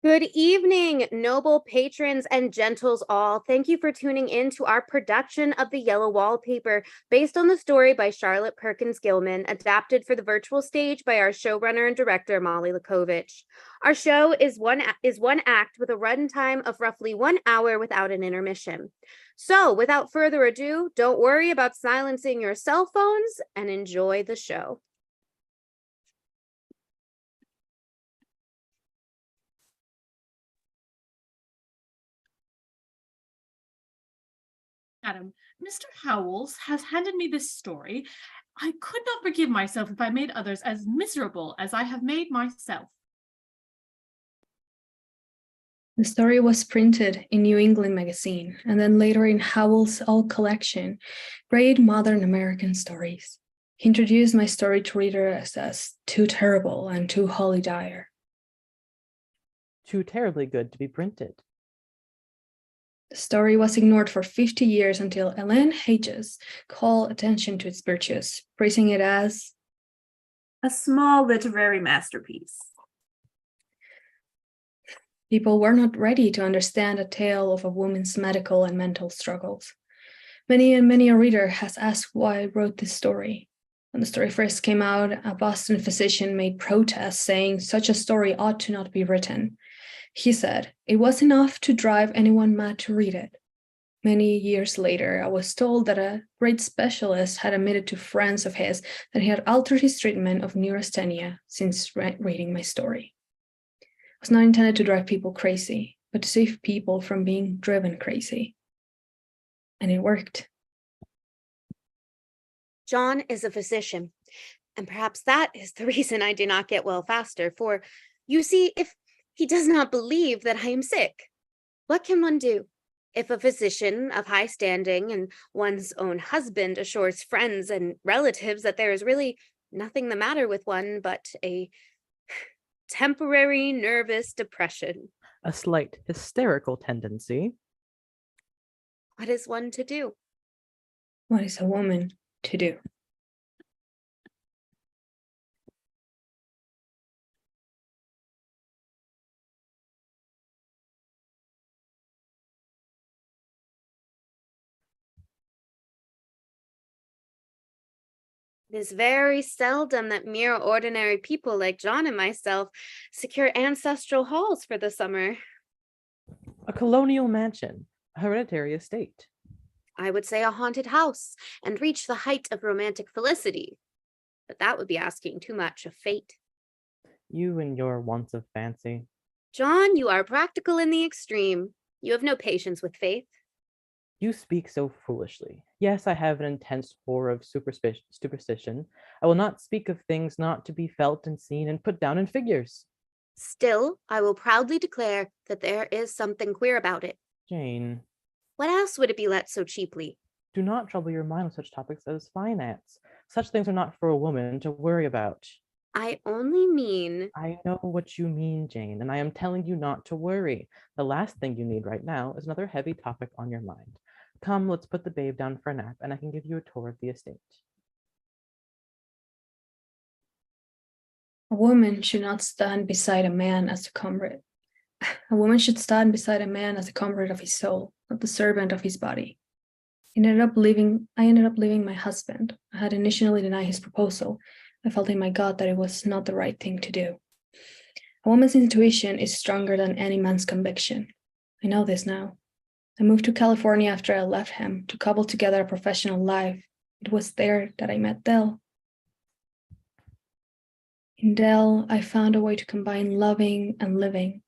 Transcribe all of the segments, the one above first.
Good evening, noble patrons and gentles all. Thank you for tuning in to our production of the Yellow Wallpaper, based on the story by Charlotte Perkins Gilman, adapted for the virtual stage by our showrunner and director, Molly Lakovich. Our show is one act with a runtime of roughly 1 hour without an intermission. So, without further ado, don't worry about silencing your cell phones and enjoy the show. Madam, Mr. Howells has handed me this story. I could not forgive myself if I made others as miserable as I have made myself. The story was printed in New England Magazine and then later in Howells' old collection, Great Modern American Stories. He introduced my story to readers as too terrible and too wholly dire. Too terribly good to be printed. The story was ignored for 50 years until Ellen Hedges called attention to its virtues, praising it as a small literary masterpiece. People were not ready to understand a tale of a woman's medical and mental struggles. Many a reader has asked why I wrote this story. When the story first came out, a Boston physician made protests saying such a story ought to not be written. He said it was enough to drive anyone mad to read it. Many years later, I was told that a great specialist had admitted to friends of his that he had altered his treatment of neurasthenia since reading my story. It was not intended to drive people crazy, but to save people from being driven crazy. And it worked. John is a physician, and perhaps that is the reason I do not get well faster, for you see, if he does not believe that I am sick, what can one do? If a physician of high standing and one's own husband assures friends and relatives that there is really nothing the matter with one but a temporary nervous depression. A slight hysterical tendency. What is one to do? What is a woman to do? It is very seldom that mere ordinary people like John and myself secure ancestral halls for the summer. A colonial mansion, a hereditary estate. I would say a haunted house and reach the height of romantic felicity, but that would be asking too much of fate. You and your wants of fancy. John, you are practical in the extreme. You have no patience with faith. You speak so foolishly. Yes, I have an intense horror of superstition. I will not speak of things not to be felt and seen and put down in figures. Still, I will proudly declare that there is something queer about it. Jane. What else would it be let so cheaply? Do not trouble your mind with such topics as finance. Such things are not for a woman to worry about. I only mean... I know what you mean, Jane, and I am telling you not to worry. The last thing you need right now is another heavy topic on your mind. Come, let's put the babe down for a nap, and I can give you a tour of the estate. A woman should not stand beside a man as a comrade. A woman should stand beside a man as a comrade of his soul, not the servant of his body. I ended up leaving my husband. I had initially denied his proposal. I felt in my gut that it was not the right thing to do. A woman's intuition is stronger than any man's conviction. I know this now. I moved to California after I left him to cobble together a professional life. It was there that I met Dell. In Dell, I found a way to combine loving and living.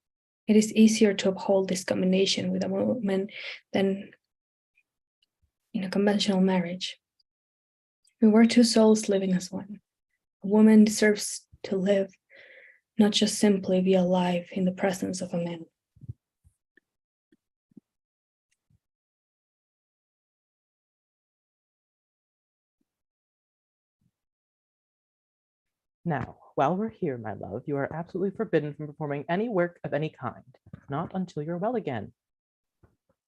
It is easier to uphold this combination with a woman than in a conventional marriage. We were two souls living as one. A woman deserves to live, not just simply be alive in the presence of a man. Now, while we're here, my love, you are absolutely forbidden from performing any work of any kind, not until you're well again.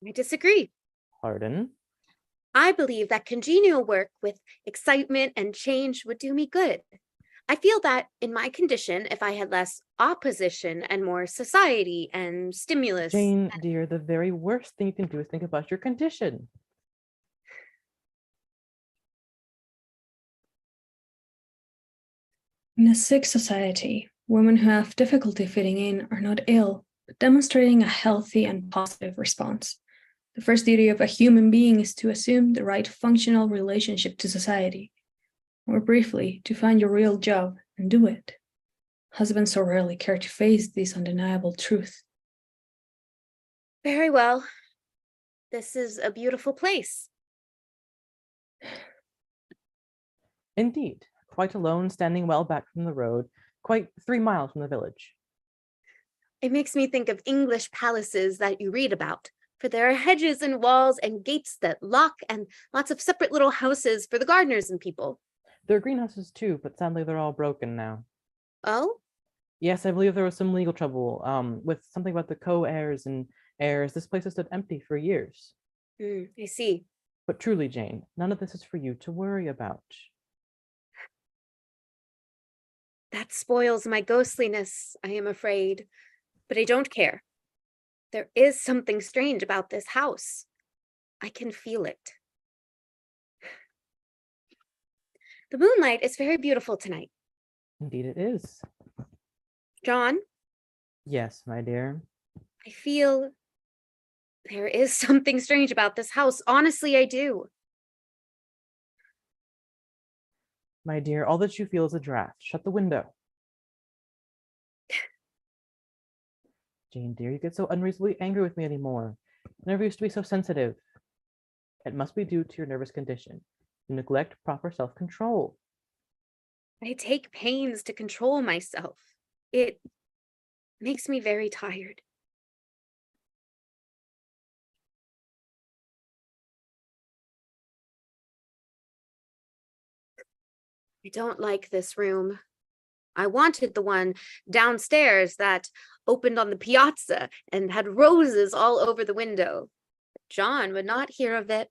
I disagree. Pardon? I believe that congenial work with excitement and change would do me good. I feel that in my condition, if I had less opposition and more society and stimulus. Jane, dear, the very worst thing you can do is think about your condition. In a sick society, women who have difficulty fitting in are not ill, but demonstrating a healthy and positive response. The first duty of a human being is to assume the right functional relationship to society. More briefly, to find your real job and do it. Husbands so rarely care to face this undeniable truth. Very well. This is a beautiful place. Indeed, quite alone, standing well back from the road, quite 3 miles from the village. It makes me think of English palaces that you read about, for there are hedges and walls and gates that lock and lots of separate little houses for the gardeners and people. There are greenhouses too, but sadly they're all broken now. Oh? Yes, I believe there was some legal trouble with something about the co-heirs and heirs. This place has stood empty for years. I see. But truly, Jane, none of this is for you to worry about. That spoils my ghostliness, I am afraid. But I don't care. There is something strange about this house. I can feel it. The moonlight is very beautiful tonight. Indeed it is. John, Yes, my dear. I feel there is something strange about this house. Honestly, I do. My dear, all that you feel is a draft. Shut the window. Jane, dear, you get so unreasonably angry with me anymore. You never used to be so sensitive. It must be due to your nervous condition. You neglect proper self-control. I take pains to control myself. It makes me very tired. I don't like this room. I wanted the one downstairs that opened on the piazza and had roses all over the window. John would not hear of it.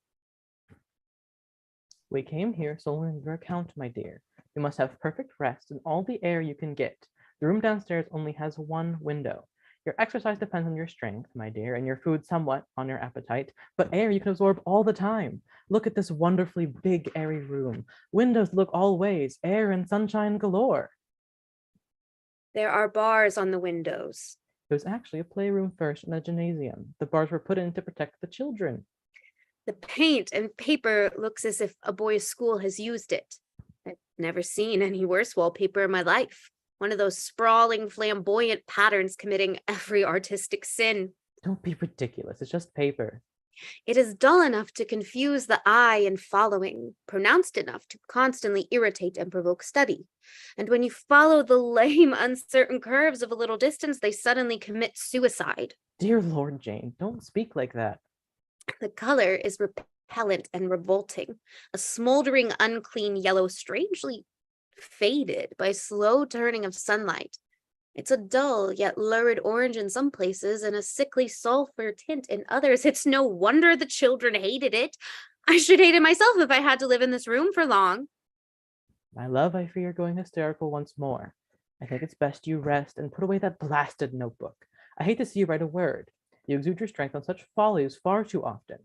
We came here solely on your account, my dear. You must have perfect rest and all the air you can get. The room downstairs only has one window. Your exercise depends on your strength, my dear, and your food somewhat on your appetite, but air you can absorb all the time. Look at this wonderfully big, airy room. Windows look all ways, air and sunshine galore. There are bars on the windows. It was actually a playroom first and a gymnasium. The bars were put in to protect the children. The paint and paper looks as if a boys' school has used it. I've never seen any worse wallpaper in my life. One of those sprawling, flamboyant patterns committing every artistic sin. Don't be ridiculous, it's just paper. It is dull enough to confuse the eye in following, pronounced enough to constantly irritate and provoke study. And when you follow the lame, uncertain curves of a little distance, they suddenly commit suicide. Dear Lord, Jane, don't speak like that. The color is repellent and revolting, a smoldering, unclean yellow, strangely faded by slow turning of sunlight. It's a dull yet lurid orange in some places and a sickly sulfur tint in others. It's no wonder the children hated it. I should hate it myself if I had to live in this room for long. My love, I fear you're going hysterical once more. I think it's best you rest and put away that blasted notebook. I hate to see you write a word. You exude your strength on such follies far too often.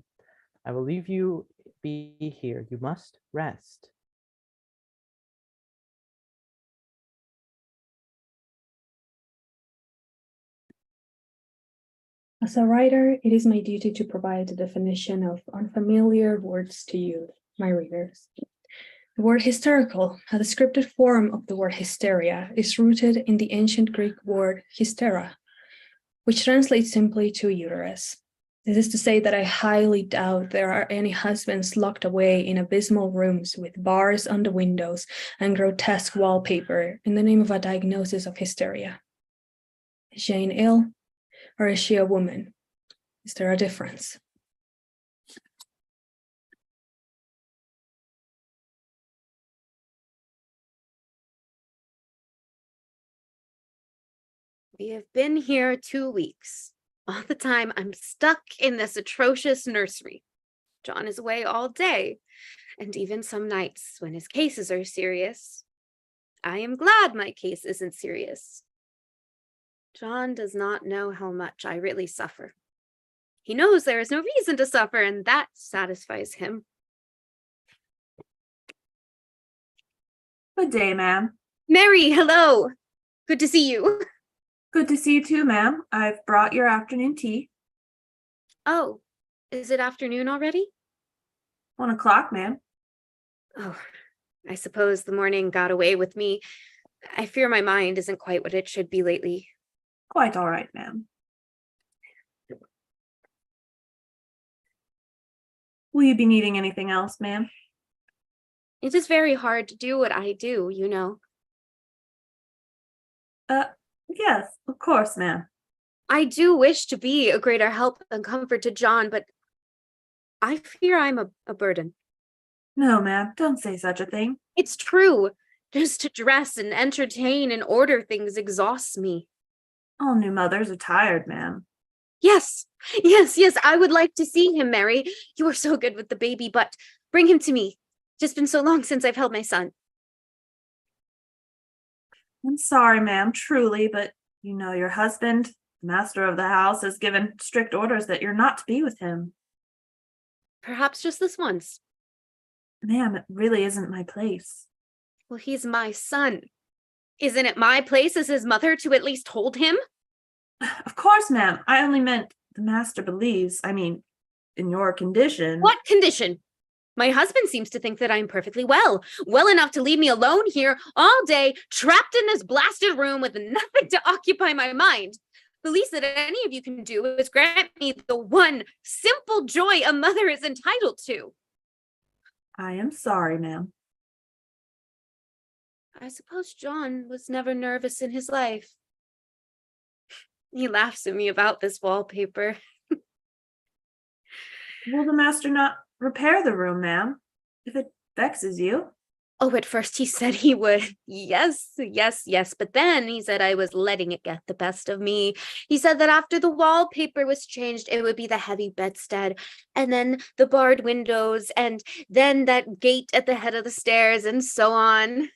I will leave you be here. You must rest. As a writer, it is my duty to provide the definition of unfamiliar words to you, my readers. The word hysterical, a descriptive form of the word hysteria, is rooted in the ancient Greek word hystera, which translates simply to uterus. This is to say that I highly doubt there are any husbands locked away in abysmal rooms with bars on the windows and grotesque wallpaper in the name of a diagnosis of hysteria. Is Jane ill? Or is she a woman? Is there a difference? We have been here 2 weeks. All the time I'm stuck in this atrocious nursery. John is away all day, and even some nights when his cases are serious. I am glad my case isn't serious. John does not know how much I really suffer. He knows there is no reason to suffer, and that satisfies him. Good day, ma'am. Mary, hello. Good to see you. Good to see you too, ma'am. I've brought your afternoon tea. Oh, is it afternoon already? 1 o'clock, ma'am. Oh, I suppose the morning got away with me. I fear my mind isn't quite what it should be lately. Quite all right, ma'am. Will you be needing anything else, ma'am? It is very hard to do what I do, you know. Yes, of course, ma'am. I do wish to be a greater help and comfort to John, but I fear I'm a burden. No, ma'am, don't say such a thing. It's true. Just to dress and entertain and order things exhausts me. All new mothers are tired, ma'am. Yes, yes, I would like to see him, Mary. You are so good with the baby, but bring him to me. Just been so long since I've held my son. I'm sorry, ma'am, truly, but you know your husband, the master of the house, has given strict orders that you're not to be with him. Perhaps just this once. Ma'am, it really isn't my place. Well, he's my son. Isn't it my place as his mother to at least hold him? Of course, ma'am. I only meant the master believes, in your condition. What condition? My husband seems to think that I'm perfectly well enough to leave me alone here all day, trapped in this blasted room with nothing to occupy my mind. The least that any of you can do is grant me the one simple joy a mother is entitled to. I am sorry, ma'am. I suppose John was never nervous in his life. He laughs at me about this wallpaper. Will the master not repair the room, ma'am, if it vexes you? Oh, at first he said he would. Yes. But then he said I was letting it get the best of me. He said that after the wallpaper was changed, it would be the heavy bedstead, and then the barred windows, and then that gate at the head of the stairs, and so on.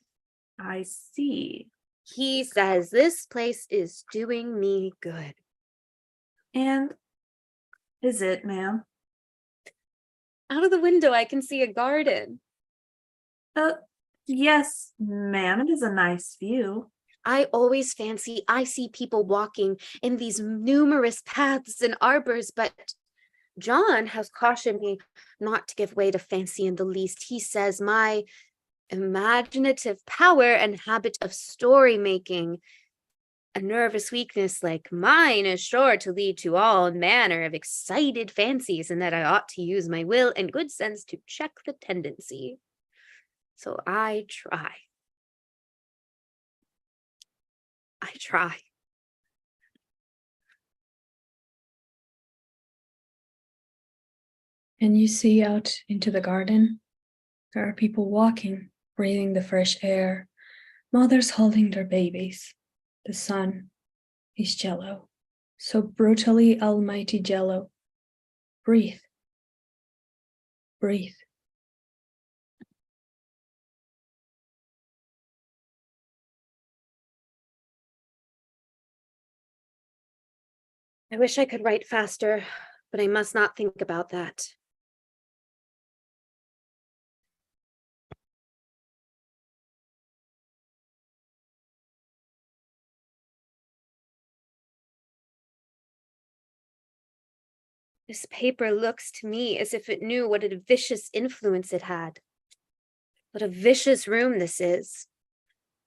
I see. He says this place is doing me good. And is it, ma'am? Out of the window, I can see a garden. Yes, ma'am, it is a nice view. I always fancy I see people walking in these numerous paths and arbors, but John has cautioned me not to give way to fancy in the least. He says my imaginative power and habit of story making, a nervous weakness like mine, is sure to lead to all manner of excited fancies, and that I ought to use my will and good sense to check the tendency. So I try. And you see out into the garden, there are people walking, breathing the fresh air, mothers holding their babies. The sun is yellow, so brutally almighty yellow. Breathe. Breathe. I wish I could write faster, but I must not think about that. This paper looks to me as if it knew what a vicious influence it had. What a vicious room this is.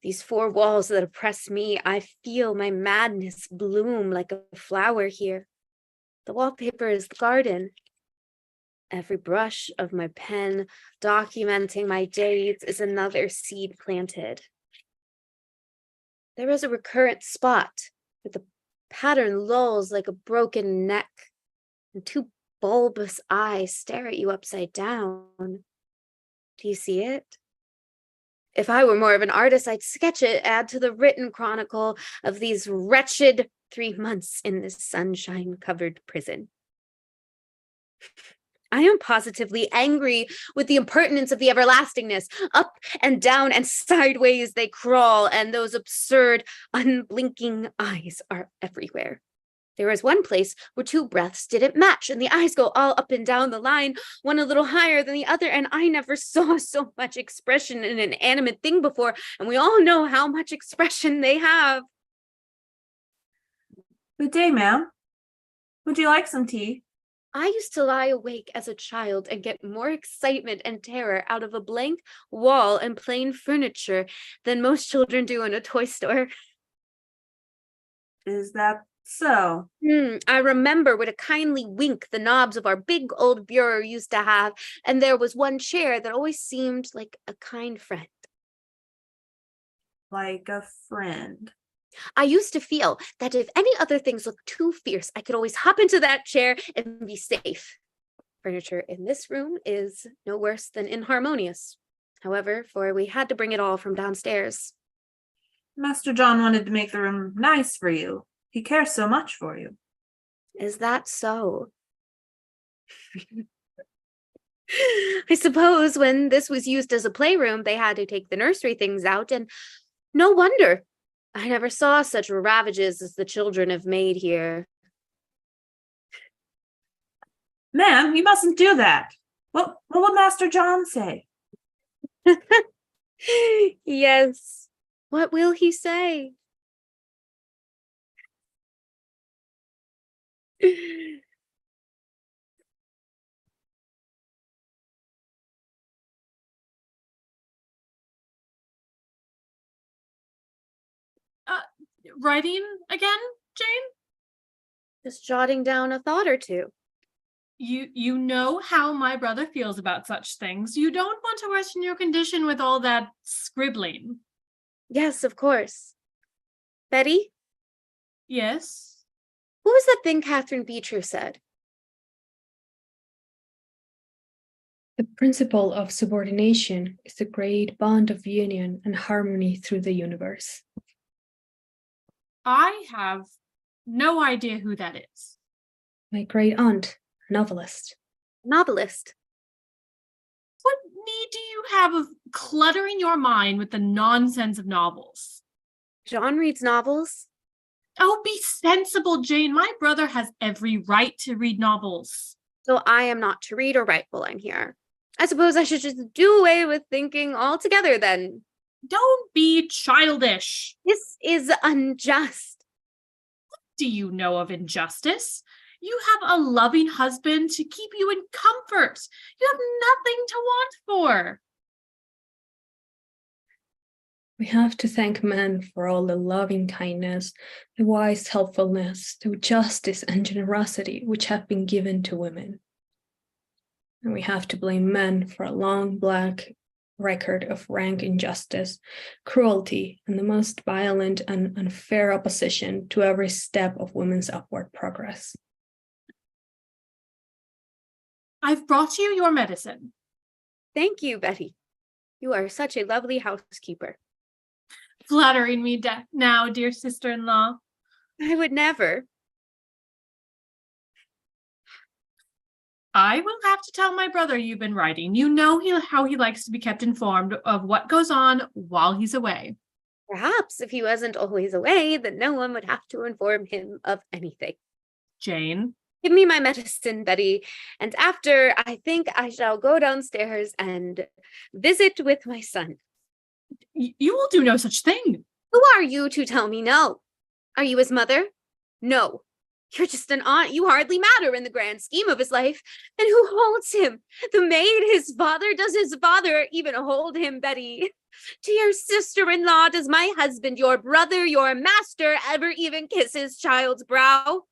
These four walls that oppress me, I feel my madness bloom like a flower here. The wallpaper is the garden. Every brush of my pen documenting my days is another seed planted. There is a recurrent spot where the pattern lulls like a broken neck, and two bulbous eyes stare at you upside down. Do you see it? If I were more of an artist, I'd sketch it, add to the written chronicle of these wretched 3 months in this sunshine-covered prison. I am positively angry with the impertinence of the everlastingness. Up and down and sideways they crawl, and those absurd, unblinking eyes are everywhere. There is one place where two breaths didn't match, and the eyes go all up and down the line, one a little higher than the other, and I never saw so much expression in an animate thing before, and we all know how much expression they have. Good day, ma'am. Would you like some tea? I used to lie awake as a child and get more excitement and terror out of a blank wall and plain furniture than most children do in a toy store. Is that so? I remember with a kindly wink the knobs of our big old bureau used to have, and there was one chair that always seemed like a kind friend. Like a friend. I used to feel that if any other things looked too fierce, I could always hop into that chair and be safe. Furniture in this room is no worse than inharmonious. However, for we had to bring it all from downstairs. Master John wanted to make the room nice for you. He cares so much for you. Is that so? I suppose when this was used as a playroom, they had to take the nursery things out, and no wonder. I never saw such ravages as the children have made here. Ma'am, you mustn't do that. What would Master John say? Yes. What will he say? Writing again, Jane? Just jotting down a thought or two. You know how my brother feels about such things. You don't want to worsen your condition with all that scribbling. Yes, of course. Betty, Yes? what was that thing Catherine Beecher said? The principle of subordination is the great bond of union and harmony through the universe. I have no idea who that is. My great aunt, a novelist. Novelist. What need do you have of cluttering your mind with the nonsense of novels? John reads novels. Oh, be sensible, Jane. My brother has every right to read novels. So I am not to read or write while I'm here. I suppose I should just do away with thinking altogether then. Don't be childish. This is unjust. Do you know of injustice? You have a loving husband to keep you in comfort. You have nothing to want for. We have to thank men for all the loving kindness, the wise helpfulness, the justice and generosity which have been given to women. And we have to blame men for a long black record of rank injustice, cruelty, and the most violent and unfair opposition to every step of women's upward progress. I've brought you your medicine. Thank you, Betty. You are such a lovely housekeeper. Flattering me now, dear sister-in-law. I would never. I will have to tell my brother you've been writing. You know how he likes to be kept informed of what goes on while he's away. Perhaps if he wasn't always away, then no one would have to inform him of anything. Jane. Give me my medicine, Betty, and after, I think I shall go downstairs and visit with my son. You will do no such thing. Who are you to tell me no? Are you his mother? No. You're just an aunt. You hardly matter in the grand scheme of his life. And who holds him? The maid, his father? Does his father even hold him, Betty? Dear sister-in-law, does my husband, your brother, your master, ever even kiss his child's brow?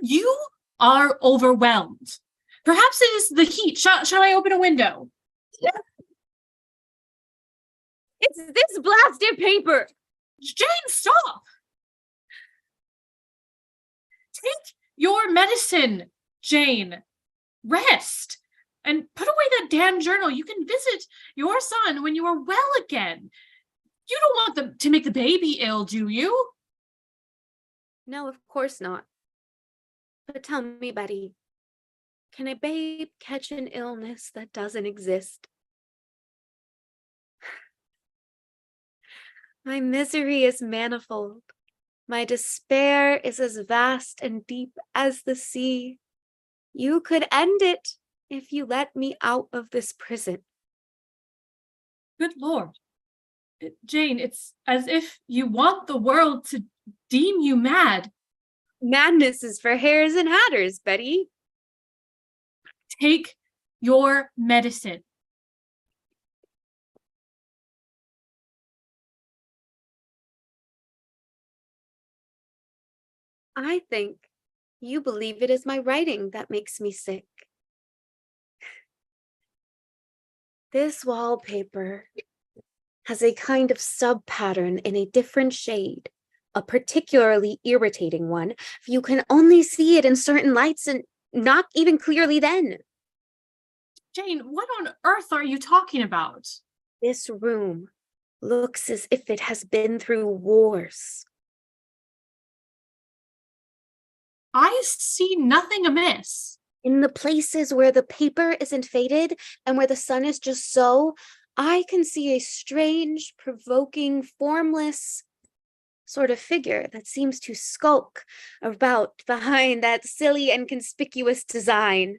You are overwhelmed. Perhaps it is the heat. Shall I open a window? It's this blasted paper. Jane, stop. Take your medicine, Jane. Rest. And put away that damn journal. You can visit your son when you are well again. You don't want them to make the baby ill, do you? No, of course not. But tell me, Betty, Can a babe catch an illness that doesn't exist? My misery is manifold. My despair is as vast and deep as the sea. You could end it if you let me out of this prison. Good Lord. Jane, it's as if you want the world to deem you mad. Madness is for hares and hatters, Betty. Take your medicine. I think you believe it is my writing that makes me sick. This wallpaper has a kind of sub-pattern in a different shade, a particularly irritating one. You can only see it in certain lights and not even clearly then. Jane, what on earth are you talking about? This room looks as if it has been through wars. I see nothing amiss. In the places where the paper isn't faded and where the sun is just so, I can see a strange, provoking, formless sort of figure that seems to skulk about behind that silly and conspicuous design.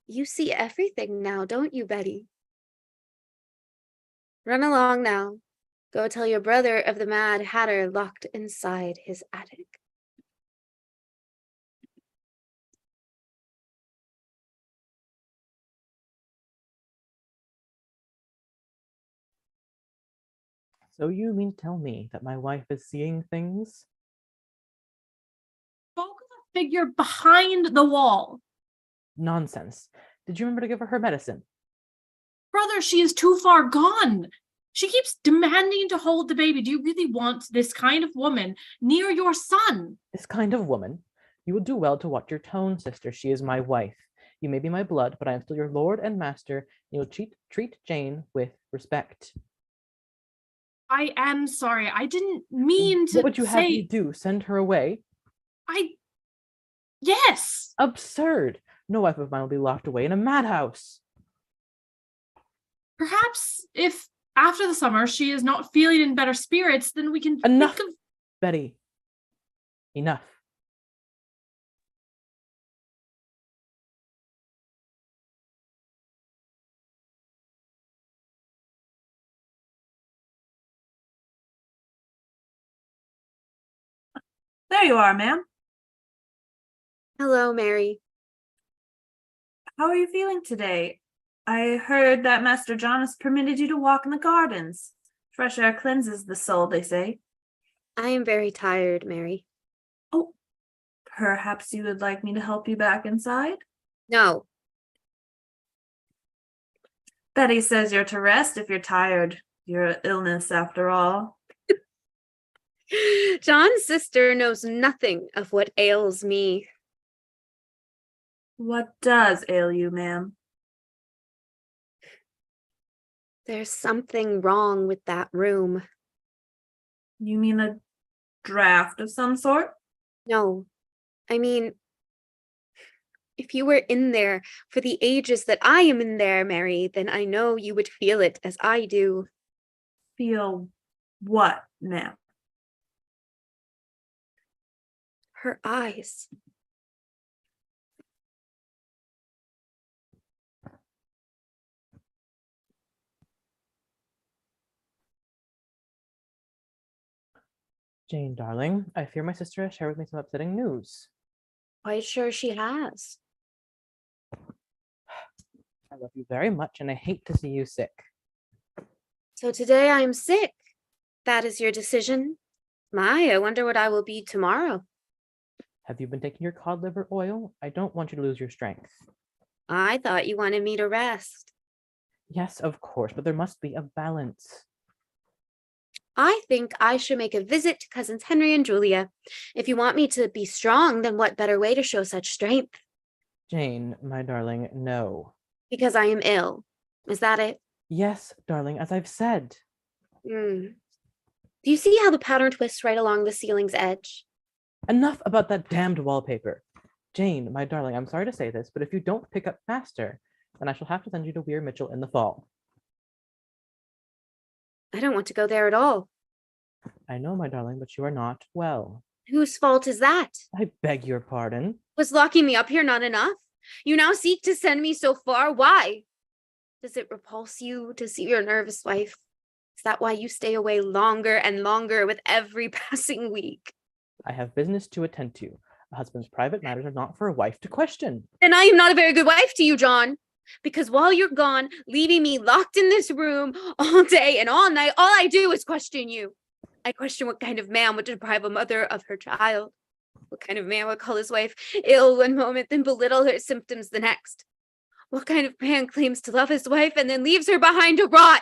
You see everything now, don't you, Betty? Run along now. Go tell your brother of the Mad Hatter locked inside his attic. So you mean to tell me that my wife is seeing things? Spoke of a figure behind the wall. Nonsense. Did you remember to give her medicine? Brother, she is too far gone. She keeps demanding to hold the baby. Do you really want this kind of woman near your son? This kind of woman? You will do well to watch your tone, sister. She is my wife. You may be my blood, but I am still your lord and master, and you'll treat Jane with respect. I am sorry. I didn't mean to What would you have me say... do? Send her away? Yes! Absurd! No wife of mine will be locked away in a madhouse. Perhaps if after the summer she is not feeling in better spirits, then we can Enough, think of... Betty. Enough. There you are, ma'am. Hello, Mary. How are you feeling today? I heard that Master John has permitted you to walk in the gardens. Fresh air cleanses the soul, they say. I am very tired, Mary. Oh, perhaps you would like me to help you back inside? No. Betty says you're to rest if you're tired. Your illness, after all. John's sister knows nothing of what ails me. What does ail you, ma'am? There's something wrong with that room. You mean a draft of some sort? No, I mean, if you were in there for the ages that I am in there, Mary, then I know you would feel it as I do. Feel what, ma'am? Her eyes. Jane, darling, I fear my sister has shared with me some upsetting news. Quite sure she has. I love you very much, and I hate to see you sick. So today I am sick. That is your decision. I wonder what I will be tomorrow. Have you been taking your cod liver oil? I don't want you to lose your strength. I thought you wanted me to rest. Yes, of course, but there must be a balance. I think I should make a visit to cousins Henry and Julia. If you want me to be strong, then what better way to show such strength? Jane, my darling, no. Because I am ill. Is that it? Yes, darling, as I've said. Do you see how the pattern twists right along the ceiling's edge? Enough about that damned wallpaper. Jane, my darling, I'm sorry to say this, but if you don't pick up faster, then I shall have to send you to Weir Mitchell in the fall. I don't want to go there at all. I know, my darling, but you are not well. Whose fault is that? I beg your pardon. Was locking me up here not enough? You now seek to send me so far? Why? Does it repulse you to see your nervous wife? Is that why you stay away longer and longer with every passing week? I have business to attend to. A husband's private matters are not for a wife to question. Then I am not a very good wife to you, John. Because while you're gone, leaving me locked in this room all day and all night, all I do is question you. I question what kind of man would deprive a mother of her child. What kind of man would call his wife ill one moment, then belittle her symptoms the next? What kind of man claims to love his wife and then leaves her behind to rot?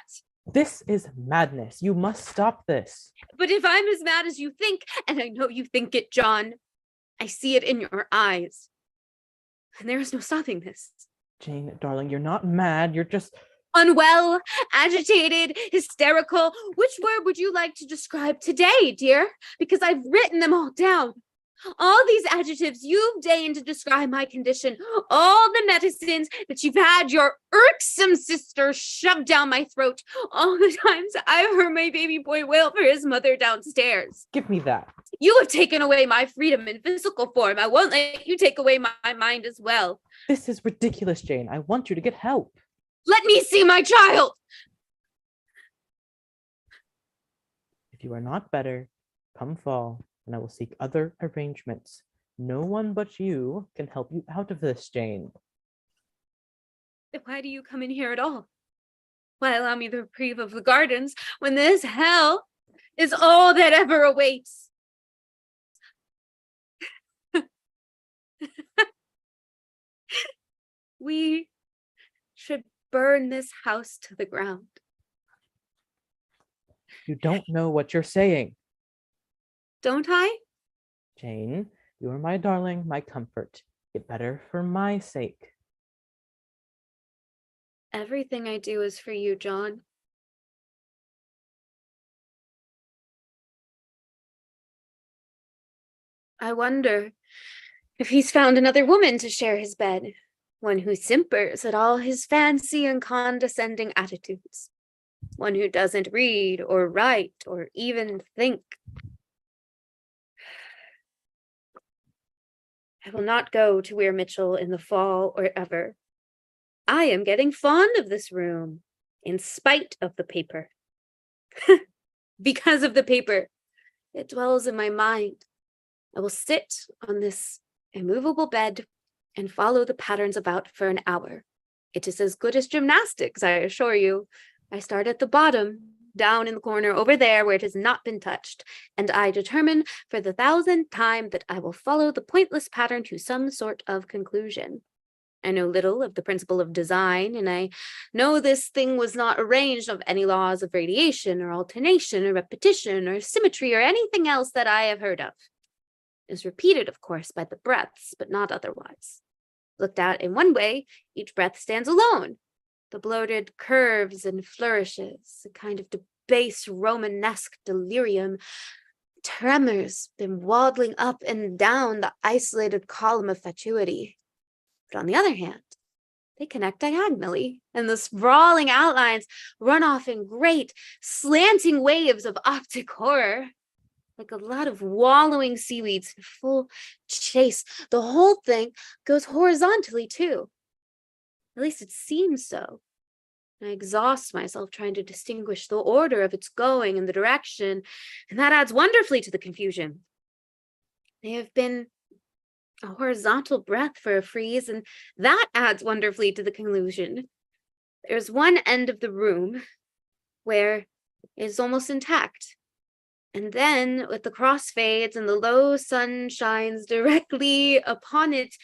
This is madness. You must stop this. But if I'm as mad as you think, and I know you think it, John, I see it in your eyes. And there is no stopping this. Jane, darling, you're not mad. You're just Unwell, agitated, hysterical. Which word would you like to describe today, dear? Because I've written them all down. All these adjectives you've deigned to describe my condition, all the medicines that you've had your irksome sister shoved down my throat, all the times I've heard my baby boy wail for his mother downstairs. give me that. You have taken away my freedom in physical form. I won't let you take away my mind as well. This is ridiculous, Jane. I want you to get help. Let me see my child. If you are not better, come fall, and I will seek other arrangements. No one but you can help you out of this, Jane. Then why do you come in here at all? Why allow me the reprieve of the gardens when this hell is all that ever awaits? We should burn this house to the ground. You don't know what you're saying. Don't I? Jane, you are my darling, my comfort. Get better for my sake. Everything I do is for you, John. I wonder if he's found another woman to share his bed, one who simpers at all his fancy and condescending attitudes, one who doesn't read or write or even think. I will not go to Weir Mitchell in the fall or ever. I am getting fond of this room, in spite of the paper. Because of the paper, it dwells in my mind. I will sit on this immovable bed and follow the patterns about for an hour. It is as good as gymnastics, I assure you. I start at the bottom, down in the corner over there where it has not been touched, and I determine for the 1,000th time that I will follow the pointless pattern to some sort of conclusion. I know little of the principle of design, and I know this thing was not arranged of any laws of radiation or alternation or repetition or symmetry or anything else that I have heard of. It is repeated, of course, by the breaths, but not otherwise. Looked at in one way, each breath stands alone. The bloated curves and flourishes, a kind of debased Romanesque delirium, tremors been waddling up and down the isolated column of fatuity. But on the other hand, they connect diagonally, and the sprawling outlines run off in great, slanting waves of optic horror. Like a lot of wallowing seaweeds in full chase, the whole thing goes horizontally too. At least it seems so. I exhaust myself trying to distinguish the order of its going and the direction, and that adds wonderfully to the confusion. They have been a horizontal breath for a frieze, and that adds wonderfully to the conclusion. There's one end of the room where it is almost intact. And then, with the crossfades and the low sun shines directly upon it,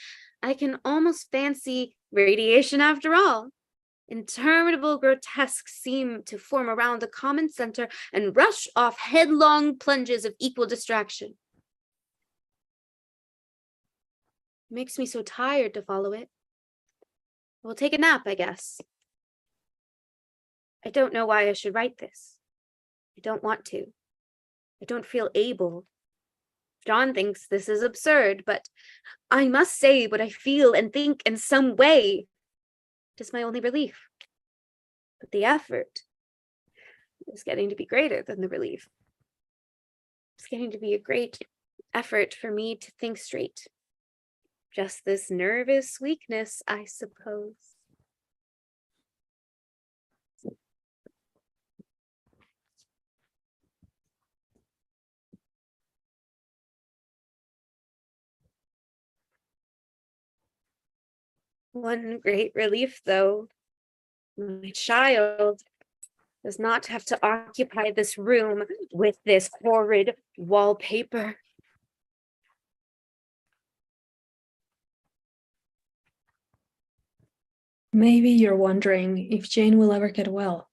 I can almost fancy radiation after all. Interminable grotesques seem to form around the common center and rush off headlong plunges of equal distraction. It makes me so tired to follow it. I will take a nap, I guess. I don't know why I should write this. I don't want to. I don't feel able. John thinks this is absurd, but I must say what I feel and think in some way. It is my only relief. But the effort is getting to be greater than the relief. It's getting to be a great effort for me to think straight. Just this nervous weakness, I suppose. One great relief, though, my child does not have to occupy this room with this horrid wallpaper. Maybe you're wondering if Jane will ever get well.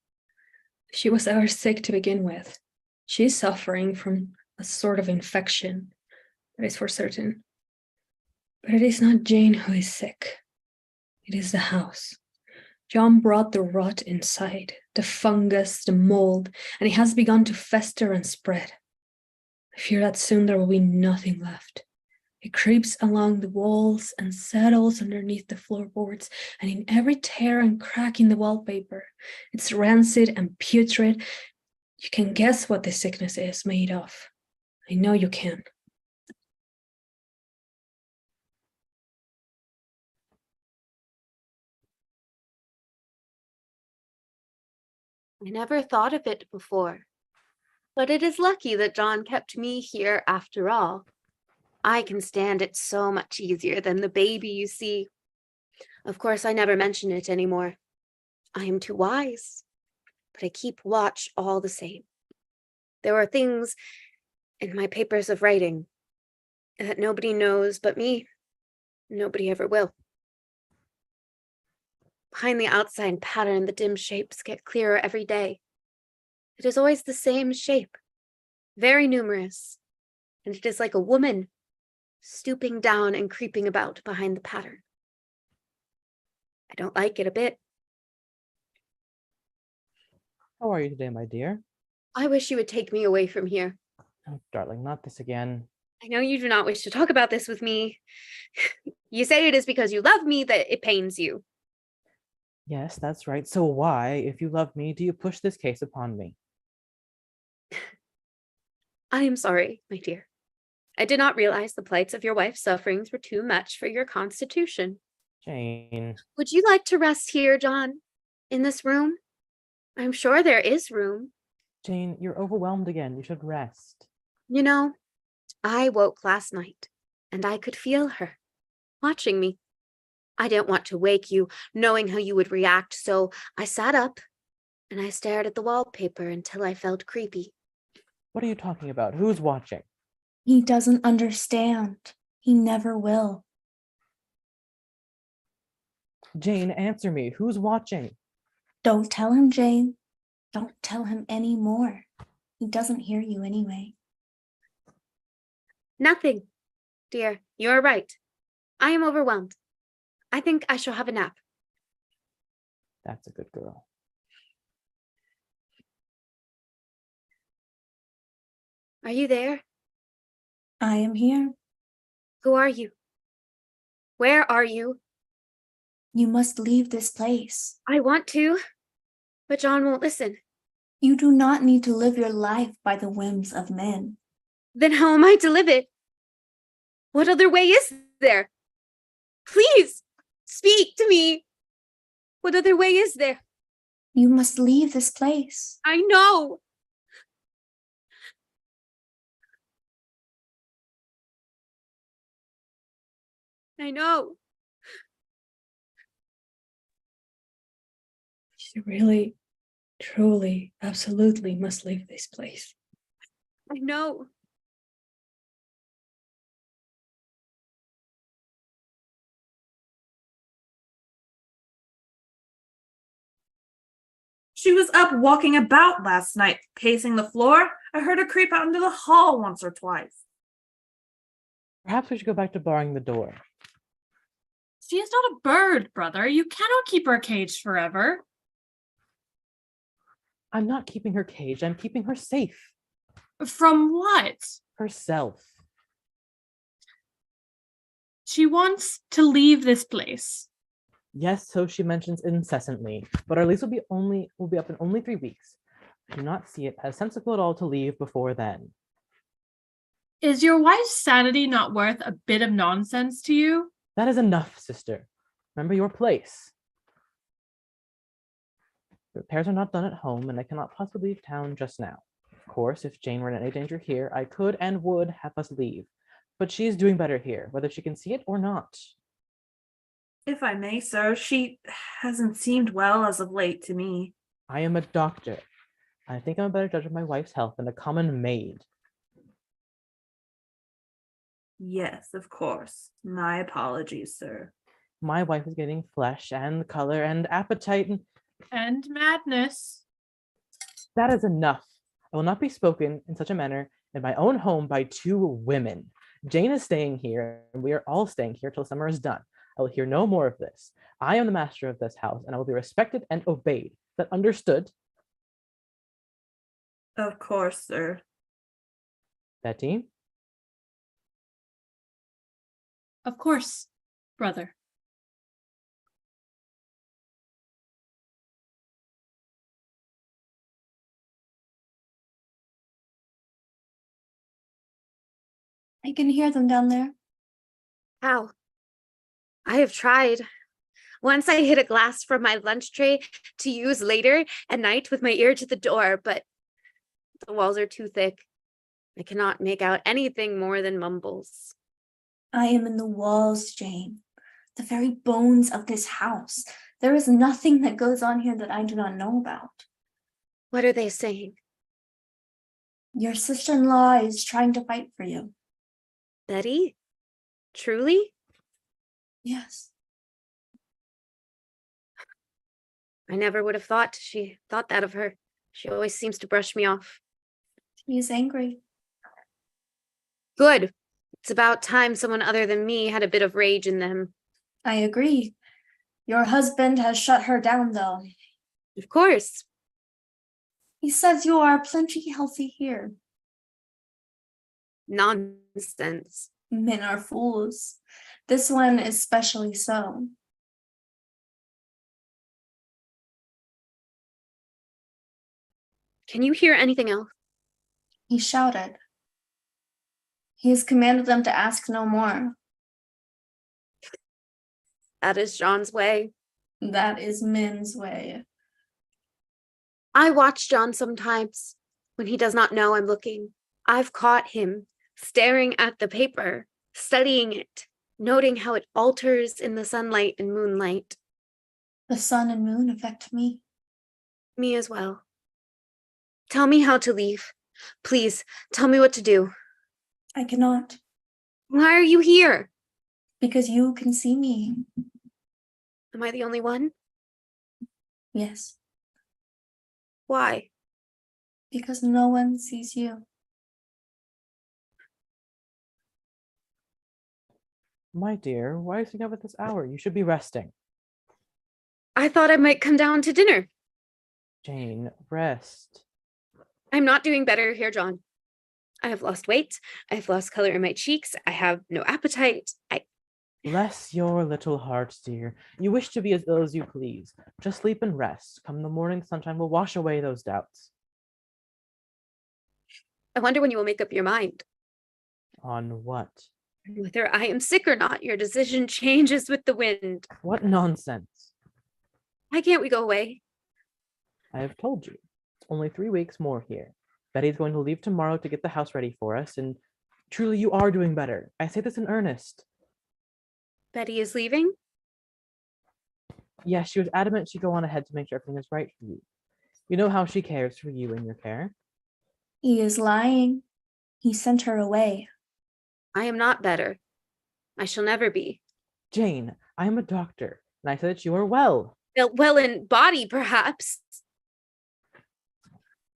She was ever sick to begin with. She's suffering from a sort of infection, that is for certain. But it is not Jane who is sick. It is the house. John brought the rot inside, the fungus, the mold, and it has begun to fester and spread. I fear that soon there will be nothing left. It creeps along the walls and settles underneath the floorboards and in every tear and crack in the wallpaper. It's rancid and putrid. You can guess what this sickness is made of. I know you can. I never thought of it before, but it is lucky that John kept me here after all. I can stand it so much easier than the baby, you see. Of course, I never mention it anymore. I am too wise, but I keep watch all the same. There are things in my papers of writing that nobody knows but me. Nobody ever will. Behind the outside pattern, the dim shapes get clearer every day. It is always the same shape, very numerous, and it is like a woman stooping down and creeping about behind the pattern. I don't like it a bit. How are you today, my dear? I wish you would take me away from here. Oh, darling, not this again. I know you do not wish to talk about this with me. You say it is because you love me that it pains you. Yes, that's right. So why, if you love me, do you push this case upon me? I am sorry, my dear. I did not realize the plights of your wife's sufferings were too much for your constitution. Jane. Would you like to rest here, John? In this room? I'm sure there is room. Jane, you're overwhelmed again. You should rest. You know, I woke last night, and I could feel her watching me. I didn't want to wake you, knowing how you would react, so I sat up, and I stared at the wallpaper until I felt creepy. What are you talking about? Who's watching? He doesn't understand. He never will. Jane, answer me. Who's watching? Don't tell him, Jane. Don't tell him any more. He doesn't hear you anyway. Nothing, dear. You are right. I am overwhelmed. I think I shall have a nap. That's a good girl. Are you there? I am here. Who are you? Where are you? You must leave this place. I want to, but John won't listen. You do not need to live your life by the whims of men. Then how am I to live it? What other way is there? Please, speak to me. What other way is there? You must leave this place. I know. I know. She really, truly, absolutely must leave this place. I know. She was up walking about last night, pacing the floor. I heard her creep out into the hall once or twice. Perhaps we should go back to barring the door. She is not a bird, brother. You cannot keep her caged forever. I'm not keeping her caged. I'm keeping her safe. From what? Herself. She wants to leave this place. Yes, so she mentions incessantly, but our lease will be up in only 3 weeks. I do not see it as sensible at all to leave before then. Is your wife's sanity not worth a bit of nonsense to you? That is enough, sister. Remember your place. The repairs are not done at home, and I cannot possibly leave town just now. Of course, if Jane were in any danger here, I could and would have us leave. But she is doing better here, whether she can see it or not. If I may, sir, she hasn't seemed well as of late to me. I am a doctor. I think I'm a better judge of my wife's health than a common maid. Yes, of course. My apologies, sir. My wife is getting flesh and color and appetite, And madness. that is enough. I will not be spoken in such a manner in my own home by 2 women. Jane is staying here, and we are all staying here till summer is done. I will hear no more of this. I am the master of this house, and I will be respected and obeyed. Is that understood? Of course, sir. Betty? Of course, brother. I can hear them down there. How? I have tried. Once I hid a glass from my lunch tray to use later at night with my ear to the door, but the walls are too thick. I cannot make out anything more than mumbles. I am in the walls, Jane. The very bones of this house. There is nothing that goes on here that I do not know about. What are they saying? Your sister-in-law is trying to fight for you. Betty? Truly? Yes. I never would have thought she thought that of her. She always seems to brush me off. He is angry. Good. It's about time someone other than me had a bit of rage in them. I agree. Your husband has shut her down, though. Of course. He says you are plenty healthy here. Nonsense. Men are fools. This one especially so. Can you hear anything else? He shouted. He has commanded them to ask no more. That is John's way. That is men's way. I watch John sometimes when he does not know I'm looking. I've caught him staring at the paper, studying it, noting how it alters in the sunlight and moonlight. The sun and moon affect me. Me as well. Tell me how to leave. Please, tell me what to do. I cannot, Why are you here? because you can see me. Am I the only one? Yes, Why? because no one sees you. My dear, why are you sitting up at this hour? You should be resting. I thought I might come down to dinner. Jane, rest. I'm not doing better here, John. I have lost weight. I have lost color in my cheeks. I have no appetite. Bless your little heart, dear. You wish to be as ill as you please. Just sleep and rest. Come the morning sunshine will wash away those doubts. I wonder when you will make up your mind. On what? Whether I am sick or not, your decision changes with the wind. What nonsense. Why can't we go away? I have told you. It's only 3 weeks more here. Betty's going to leave tomorrow to get the house ready for us, and truly you are doing better. I say this in earnest. Betty is leaving? Yes, she was adamant she'd go on ahead to make sure everything is right for you. You know how she cares for you and your care. He is lying. He sent her away. I am not better. I shall never be. Jane, I am a doctor, and I say that you are well. Well, in body, perhaps.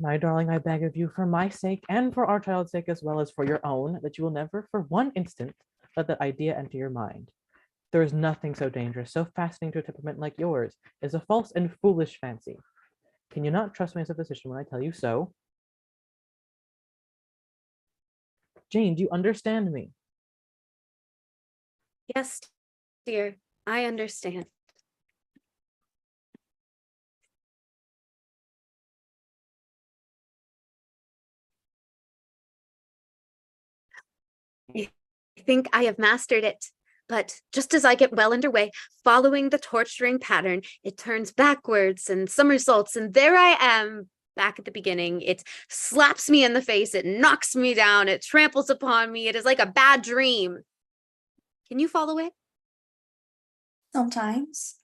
My darling, I beg of you, for my sake and for our child's sake as well as for your own, that you will never for one instant let that idea enter your mind. There is nothing so dangerous, so fascinating to a temperament like yours. It is a false and foolish fancy. Can you not trust me as a physician when I tell you so? Jane, do you understand me? Yes, dear, I understand. I think I have mastered it. But just as I get well underway, following the torturing pattern, it turns backwards and somersaults, and there I am back at the beginning. It slaps me in the face, it knocks me down, it tramples upon me. It is like a bad dream. Can you follow it? Sometimes.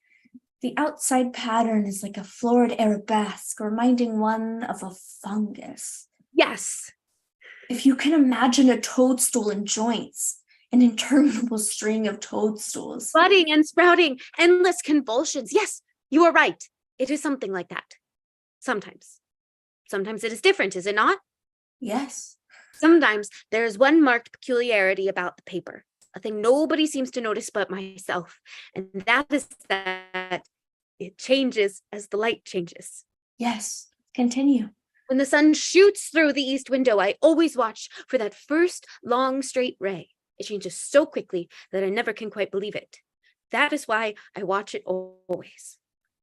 The outside pattern is like a florid arabesque, reminding one of a fungus. Yes. If you can imagine a toadstool in joints, an interminable string of toadstools. Budding and sprouting, endless convulsions. Yes, you are right. It is something like that. Sometimes. Sometimes it is different, is it not? Yes. Sometimes there is one marked peculiarity about the paper, a thing nobody seems to notice but myself, and that is that it changes as the light changes. Yes. Continue. When the sun shoots through the east window, I always watch for that first long straight ray. It changes so quickly that I never can quite believe it. That is why I watch it always.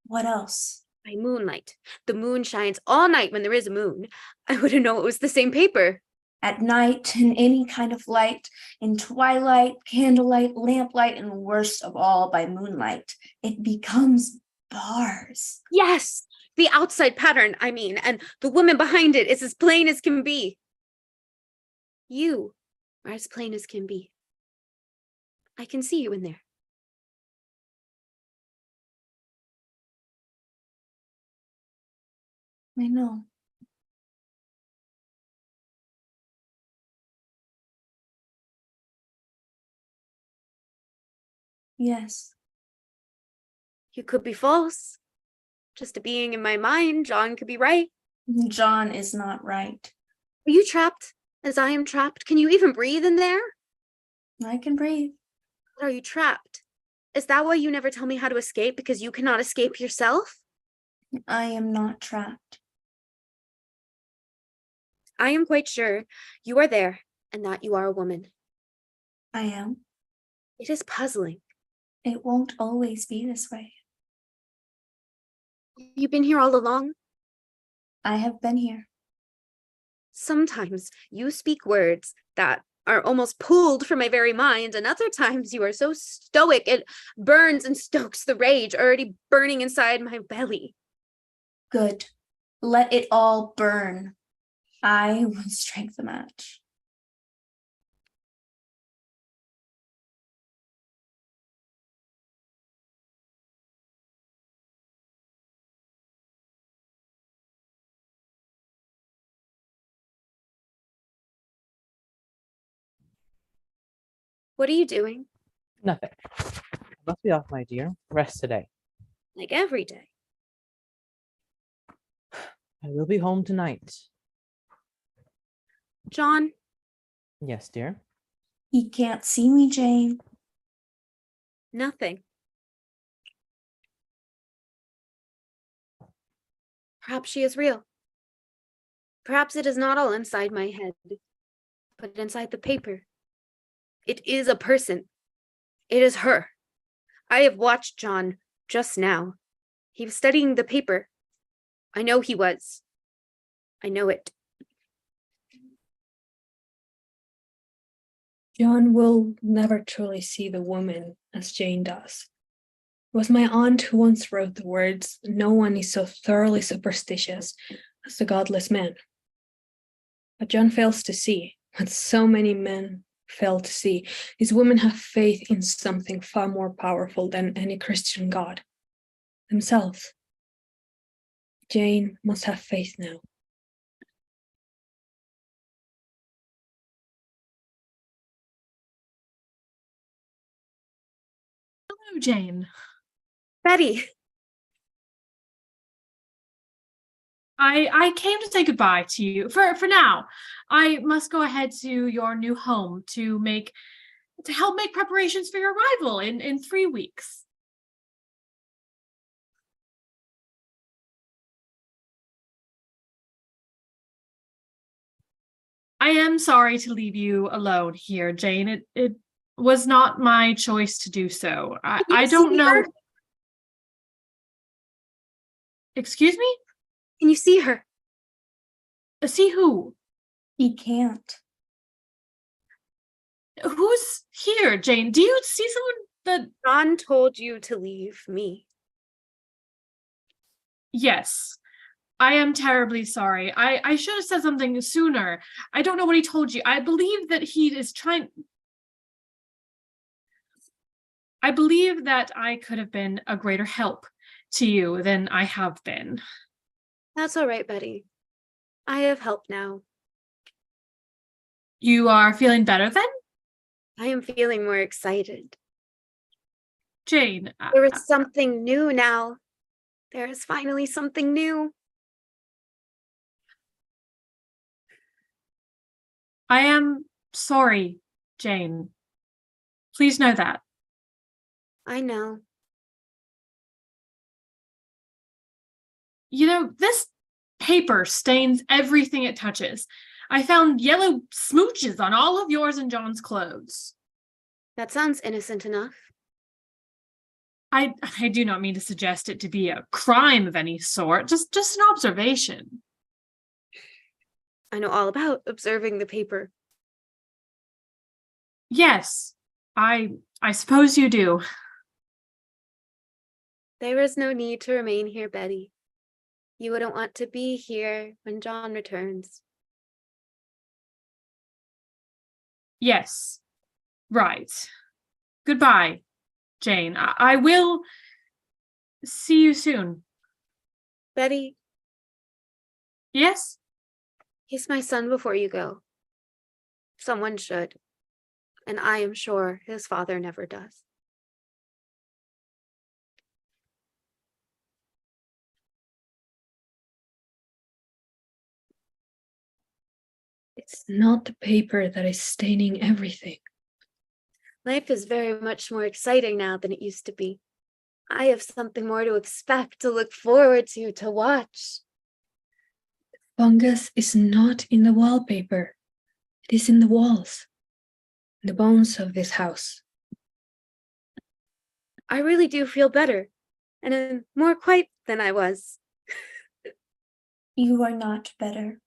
What else? By moonlight. The moon shines all night when there is a moon. I wouldn't know it was the same paper. At night, in any kind of light, in twilight, candlelight, lamplight, and worst of all, by moonlight, it becomes bars. Yes, the outside pattern, I mean, and the woman behind it is as plain as can be. You are as plain as can be. I can see you in there. I know. Yes. You could be false. Just a being in my mind, John could be right. John is not right. Are you trapped as I am trapped? Can you even breathe in there? I can breathe. But are you trapped? Is that why you never tell me how to escape, because you cannot escape yourself? I am not trapped. I am quite sure you are there and that you are a woman. I am. It is puzzling. It won't always be this way. You've been here all along? I have been here. Sometimes you speak words that are almost pulled from my very mind, and other times you are so stoic it burns and stokes the rage already burning inside my belly. Good. Let it all burn. I will strike the match. What are you doing? Nothing. I must be off, my dear. Rest today. Like every day. I will be home tonight. John, Yes, dear. He can't see me, Jane. nothing. Perhaps she is real. Perhaps it is not all inside my head, but inside the paper. It is a person. It is her. I have watched John just now. He was studying the paper. I know he was. I know it. John will never truly see the woman as Jane does. It was my aunt who once wrote the words, "No one is so thoroughly superstitious as the godless man." But John fails to see what so many men fail to see. These women have faith in something far more powerful than any Christian god, themselves. Jane must have faith now. Hello, Jane. Betty, I came to say goodbye to you for now. I must go ahead to your new home to help make preparations for your arrival in 3 weeks. I am sorry to leave you alone here, Jane. It was not my choice to do so. Can you I don't see know. her? Excuse me? Can you see her? See who? He can't. Who's here, Jane? Do you see someone that... John told you to leave me. Yes. I am terribly sorry. I should have said something sooner. I don't know what he told you. I believe that he is trying... I believe that I could have been a greater help to you than I have been. That's all right, Betty. I have help now. You are feeling better then? I am feeling more excited. Jane, There is something new now. There is finally something new. I am sorry, Jane. Please know that. I know. You know, this paper stains everything it touches. I found yellow smooches on all of yours and John's clothes. That sounds innocent enough. I do not mean to suggest it to be a crime of any sort, just an observation. I know all about observing the paper. Yes, I suppose you do. There is no need to remain here, Betty. You wouldn't want to be here when John returns. Yes, right. Goodbye, Jane. I will see you soon. Betty, Yes? kiss my son before you go. Someone should. And I am sure his father never does. It's not the paper that is staining everything. Life is very much more exciting now than it used to be. I have something more to expect, to look forward to watch. Fungus is not in the wallpaper. It is in the walls, in the bones of this house. I really do feel better, and am more quite than I was. You are not better.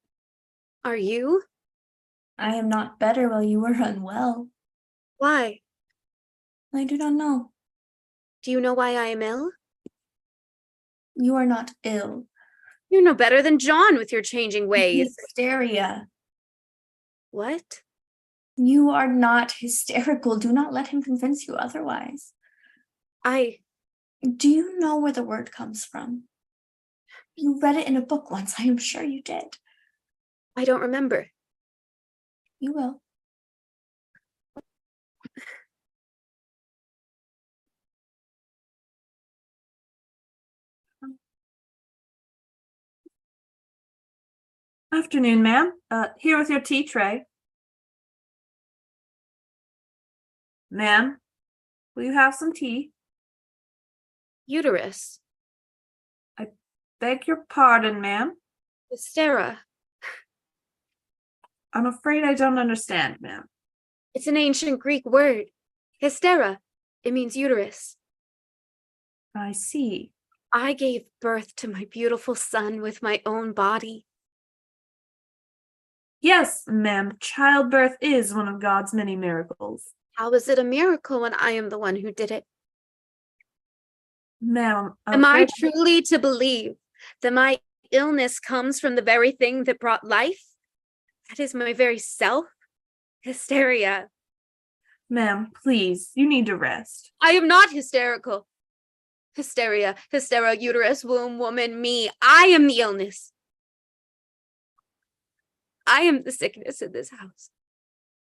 Are you? I am not better while you were unwell. Why? I do not know. Do you know why I am ill? You are not ill. You're no better than John with your changing ways. Hysteria. What? You are not hysterical. Do not let him convince you otherwise. Do you know where the word comes from? You read it in a book once. I am sure you did. I don't remember. You will. Afternoon, ma'am. Here with your tea tray. Ma'am, will you have some tea? Uterus. Beg your pardon, ma'am. Hystera. I'm afraid I don't understand, ma'am. It's an ancient Greek word. Hystera. It means uterus. I see. I gave birth to my beautiful son with my own body. Yes, ma'am, childbirth is one of God's many miracles. How is it a miracle when I am the one who did it? Ma'am, Am I truly to believe that my illness comes from the very thing that brought life? That is my very self? Hysteria. Ma'am, please, you need to rest. I am not hysterical. Hysteria, hystera, uterus, womb, woman, me. I am the illness. I am the sickness in this house.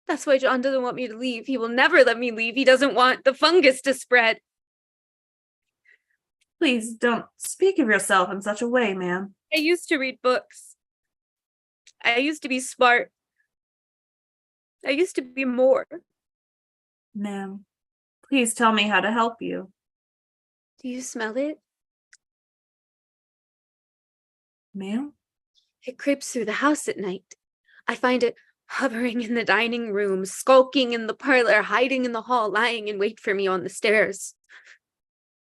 That's why John doesn't want me to leave. He will never let me leave. He doesn't want the fungus to spread. Please don't speak of yourself in such a way, ma'am. I used to read books. I used to be smart. I used to be more. Ma'am, please tell me how to help you. Do you smell it? Ma'am? It creeps through the house at night. I find it hovering in the dining room, skulking in the parlor, hiding in the hall, lying in wait for me on the stairs.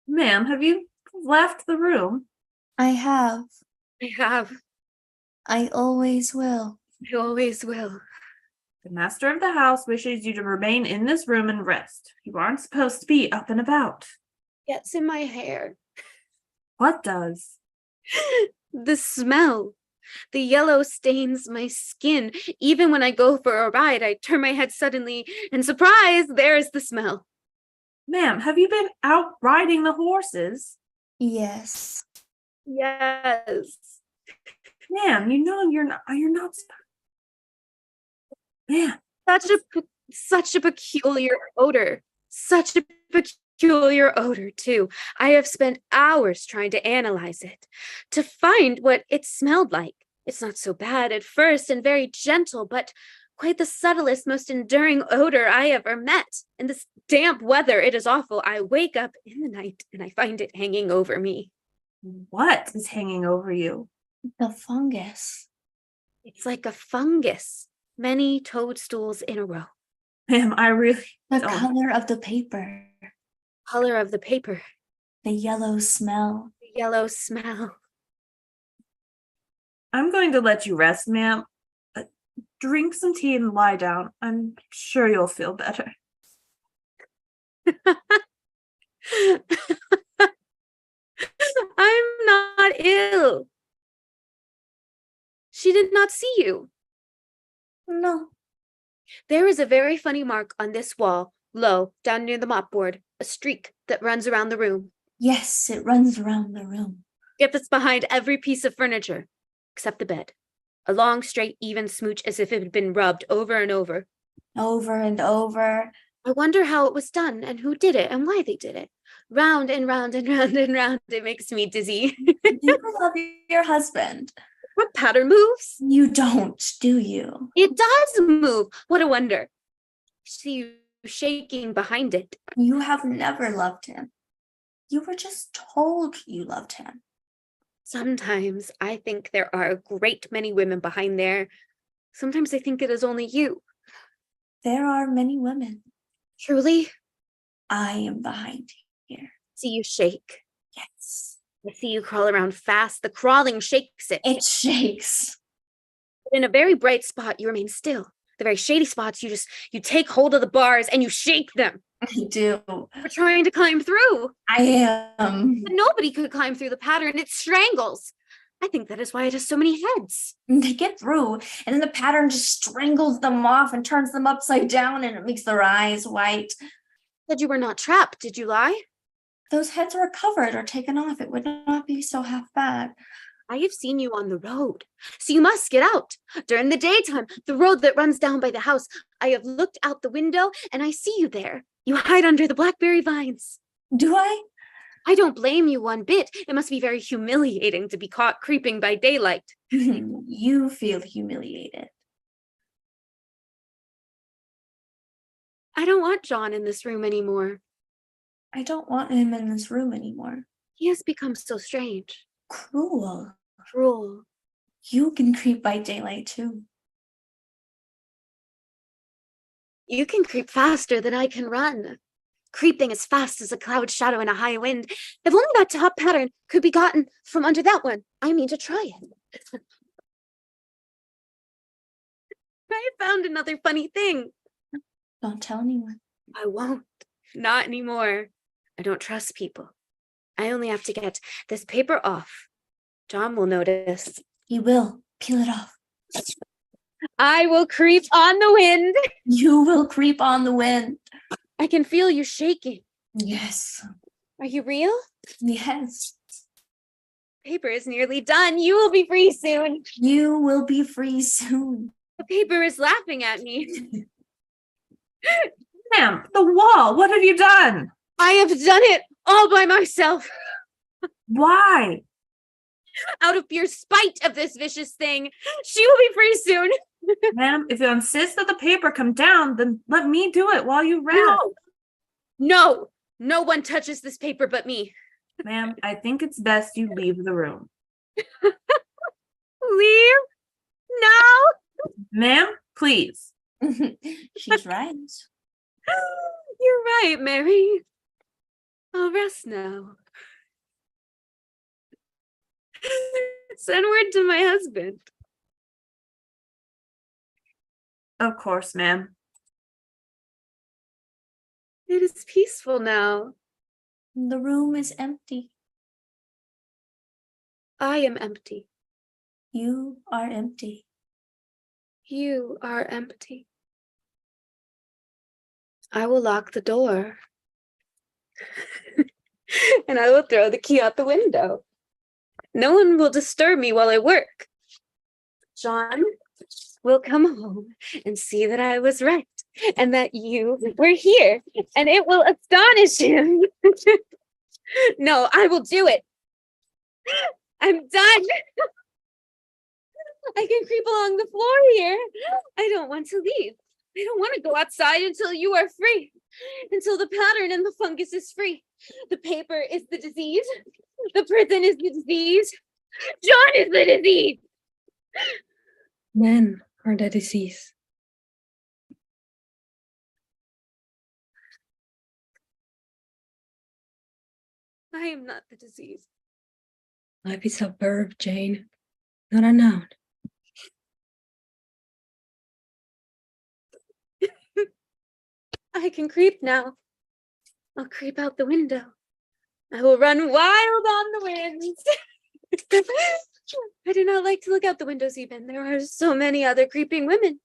Ma'am, have you left the room? I have. I have. I always will. I always will. The master of the house wishes you to remain in this room and rest. You aren't supposed to be up and about. Gets in my hair. What does? The smell. The yellow stains my skin. Even when I go for a ride, I turn my head suddenly, and surprise, there is the smell. Ma'am, have you been out riding the horses? Yes. Yes. Ma'am, you know you're not Ma'am, Such a peculiar odor. Such a peculiar odor, too. I have spent hours trying to analyze it, to find what it smelled like. It's not so bad at first and very gentle, but quite the subtlest, most enduring odor I ever met. In this damp weather, it is awful. I wake up in the night and I find it hanging over me. what is hanging over you? The fungus. It's like a fungus, many toadstools in a row. Ma'am, I really The don't. color of the paper. Color of the paper, The yellow smell. the yellow smell. I'm going to let you rest, ma'am. Drink some tea and lie down. I'm sure you'll feel better. I'm not ill. She did not see you. No. There is a very funny mark on this wall, low, down near the mopboard, a streak that runs around the room. Yes, it runs around the room. It fits behind every piece of furniture, except the bed. A long, straight, even smooch as if it had been rubbed over and over. Over and over. I wonder how it was done and who did it and why they did it. Round and round and round and round. It makes me dizzy. You love your husband. What pattern moves? You don't, do you? It does move. What a wonder. See you shaking behind it. You have never loved him. You were just told you loved him. Sometimes I think there are a great many women behind there. Sometimes I think it is only you. There are many women. Truly, I am behind here. see you shake. Yes. I see you crawl around fast. The crawling shakes it. It shakes. In a very bright spot, you remain still. The very shady spots, you take hold of the bars and you shake them. I do. We're trying to climb through. I am. But nobody could climb through the pattern. It strangles. I think that is why it has so many heads. They get through, and then the pattern just strangles them off and turns them upside down, and it makes their eyes white. Said you were not trapped, did you lie? Those heads were covered or taken off. It would not be so half bad. I have seen you on the road, so you must get out. During the daytime, the road that runs down by the house, I have looked out the window and I see you there. You hide under the blackberry vines. Do I? I don't blame you one bit. It must be very humiliating to be caught creeping by daylight. You feel humiliated. I don't want John in this room anymore. I don't want him in this room anymore. He has become so strange, Cruel. cruel. You can creep by daylight too. You can creep faster than I can run. Creeping as fast as a cloud shadow in a high wind. If only that top pattern could be gotten from under that one. I mean to try it. I found another funny thing. Don't tell anyone. I won't. Not anymore. I don't trust people. I only have to get this paper off. John will notice. He will. Peel it off. I will creep on the wind. You will creep on the wind. I can feel you shaking. Yes. Are you real? Yes. Paper is nearly done. You will be free soon. You will be free soon. The paper is laughing at me. Ma'am, the wall, what have you done? I have done it all by myself. Why? Out of pure spite of this vicious thing. She will be free soon. Ma'am, if you insist that the paper come down, then let me do it while you rest. No, no one touches this paper but me. Ma'am, I think it's best you leave the room. Leave? Now? Ma'am, Please. She's right. You're right, Mary. I'll rest now. Send word to my husband. Of course, ma'am. It is peaceful now. The room is empty. I am empty. You are empty. You are empty. I will lock the door. And I will throw the key out the window. No one will disturb me while I work. John will come home and see that I was right and that you were here, and it will astonish him. No, I will do it. I'm done. I can creep along the floor here. I don't want to leave. I don't want to go outside until you are free, until the pattern and the fungus is free. The paper is the disease. The prison is the disease. John is the disease. Men are the disease. I am not the disease. Life is a verb, Jane, not a noun. I can creep now. I'll creep out the window. I will run wild on the winds. I do not like to look out the windows even. There are so many other creeping women,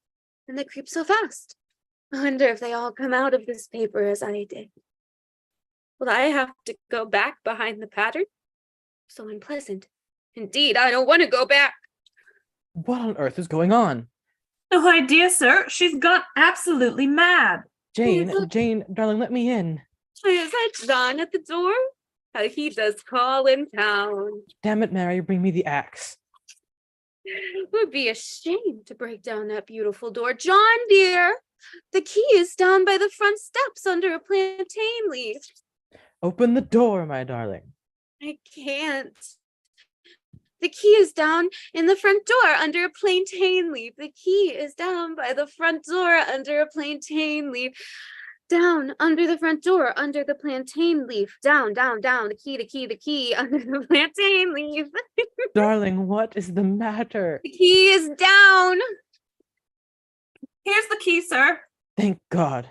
and they creep so fast. I wonder if they all come out of this paper as I did. Will I have to go back behind the pattern? So unpleasant. Indeed, I don't want to go back. What on earth is going on? No idea, sir. She's gone absolutely mad. Jane, darling, let me in. Is that John at the door? How he does call in town. Damn it, Mary, bring me the axe. It would be a shame to break down that beautiful door. John, dear, the key is down by the front steps under a plantain leaf. Open the door, my darling. I can't. The key is down in the front door under a plantain leaf. The key is down by the front door under a plantain leaf. Down under the front door under the plantain leaf. Down, down, down. The key under the plantain leaf. Darling, what is the matter? The key is down. Here's the key, sir. Thank God.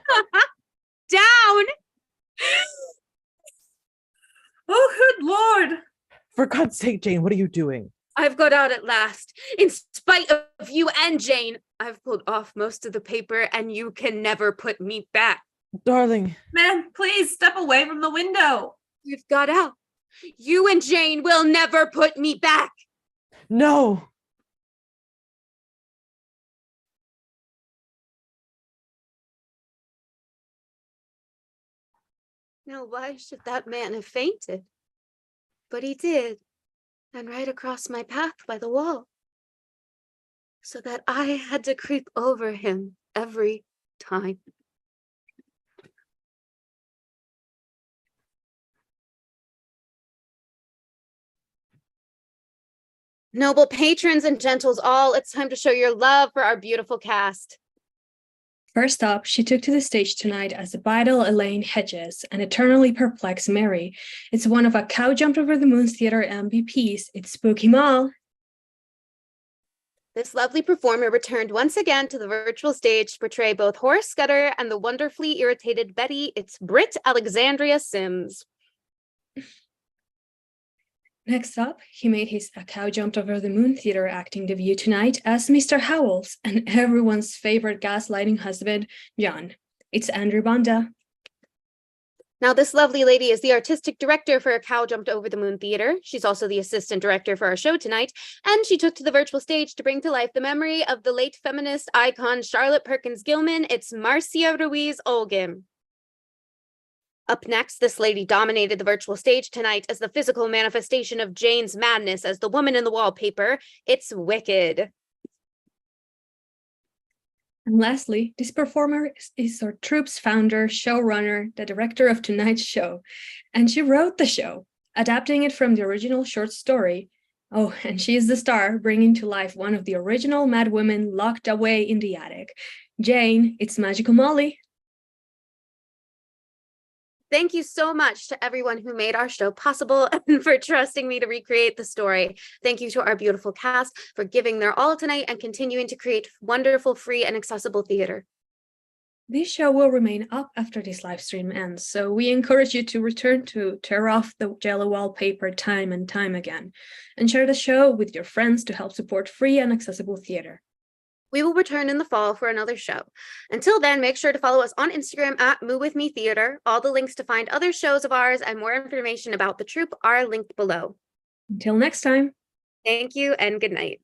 Down. Oh, good Lord. For God's sake, Jane, what are you doing? I've got out at last. In spite of you and Jane, I've pulled off most of the paper and you can never put me back. Darling. Ma'am, please step away from the window. You've got out. You and Jane will never put me back. No. Now, why should that man have fainted? But he did, and right across my path by the wall, so that I had to creep over him every time. Noble patrons and gentles all, it's time to show your love for our beautiful cast. First up, she took to the stage tonight as the vital Elaine Hedges, an eternally perplexed Mary. It's one of a Cow Jumped Over the Moon's theater MVPs. It's Spooky Mall. This lovely performer returned once again to the virtual stage to portray both Horace Scudder and the wonderfully irritated Betty. It's Britt Alexandria Sims. Next up, he made his A Cow Jumped Over the Moon theater acting debut tonight as Mr. Howells and everyone's favorite gaslighting husband, John. It's Andrew Banda. Now, this lovely lady is the artistic director for A Cow Jumped Over the Moon Theater. She's also the assistant director for our show tonight, and she took to the virtual stage to bring to life the memory of the late feminist icon Charlotte Perkins Gilman. It's Marcia Ruiz Olgin. Up next, this lady dominated the virtual stage tonight as the physical manifestation of Jane's madness as the woman in the wallpaper. It's Wicked. And lastly, this performer is our troupe's founder, showrunner, the director of tonight's show. And she wrote the show, adapting it from the original short story. Oh, and she is the star, bringing to life one of the original mad women locked away in the attic. Jane, it's Magical Molly. Thank you so much to everyone who made our show possible and for trusting me to recreate the story. Thank you to our beautiful cast for giving their all tonight and continuing to create wonderful, free, and accessible theater. This show will remain up after this live stream ends, so we encourage you to return to tear off the yellow wallpaper time and time again, and share the show with your friends to help support free and accessible theater. We will return in the fall for another show. Until then, make sure to follow us on Instagram at Moo With Me Theater. All the links to find other shows of ours and more information about the troupe are linked below. Until next time. Thank you and good night.